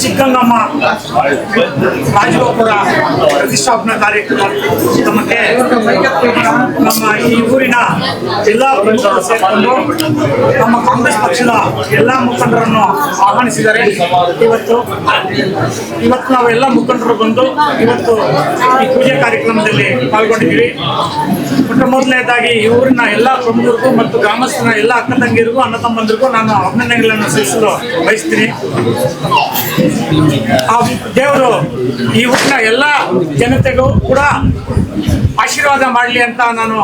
ಚಿಕ್ಕಂಗಮ್ಮ ರಾಜಗೋಪುರ ಪ್ರತಿಷ್ಠಾಪನಾ ಕಾರ್ಯಕ್ರಮಕ್ಕೆ ನಮ್ಮ ಈ ಊರಿನ ಎಲ್ಲ ಪ್ರಮುಖರು ಸೇರಿಕೊಂಡು ನಮ್ಮ ಕಾಂಗ್ರೆಸ್ ಪಕ್ಷದ ಎಲ್ಲ ಮುಖಂಡರನ್ನು ಆಹ್ವಾನಿಸಿದ್ದಾರೆ. ಇವತ್ತು ನಾವೆಲ್ಲ ಮುಖಂಡರು ಬಂದು ಇವತ್ತು ಈ ಪೂಜೆ ಕಾರ್ಯಕ್ರಮದಲ್ಲಿ ಪಾಲ್ಗೊಂಡಿದ್ದೀವಿ. ಮೊದಲನೇದಾಗಿ ಈ ಊರಿನ ಎಲ್ಲ ಪ್ರಮುಖರಿಗೂ ಮತ್ತು ಗ್ರಾಮಸ್ಥರ ಎಲ್ಲ ಅಕ್ಕ ತಂಗಿರಿಗೂ ಅಣ್ಣ ತಮ್ಮಂದಿರಿಗೂ ನಾನು ಅಭಿನಂದನೆಗಳನ್ನು ಸಲ್ಲಿಸಲು ಬಯಸ್ತೀನಿ. ಆ ದೇವರು ಈ ಊರಿನ ಎಲ್ಲ ಜನತೆಗೂ ಕೂಡ ಆಶೀರ್ವಾದ ಮಾಡಲಿ ಅಂತ ನಾನು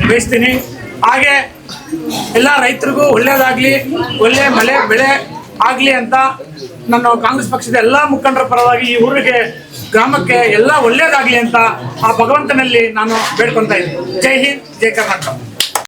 ಬಯಸ್ತೀನಿ. ಹಾಗೆ ಎಲ್ಲ ರೈತರಿಗೂ ಒಳ್ಳೆಯದಾಗಲಿ, ಒಳ್ಳೆ ಮಳೆ ಬೆಳೆ ಆಗಲಿ ಅಂತ ನಾನು ಕಾಂಗ್ರೆಸ್ ಪಕ್ಷದ ಎಲ್ಲ ಮುಖಂಡರ ಪರವಾಗಿ ಈ ಊರಿಗೆ ಗ್ರಾಮಕ್ಕೆ ಎಲ್ಲ ಒಳ್ಳೆಯದಾಗಲಿ ಅಂತ ಆ ಭಗವಂತನಲ್ಲಿ ನಾನು ಬೇಡ್ಕೊತಾ ಇದ್ದೀನಿ. ಜೈ ಹಿಂದ್, ಜೈ ಕರ್ನಾಟಕ.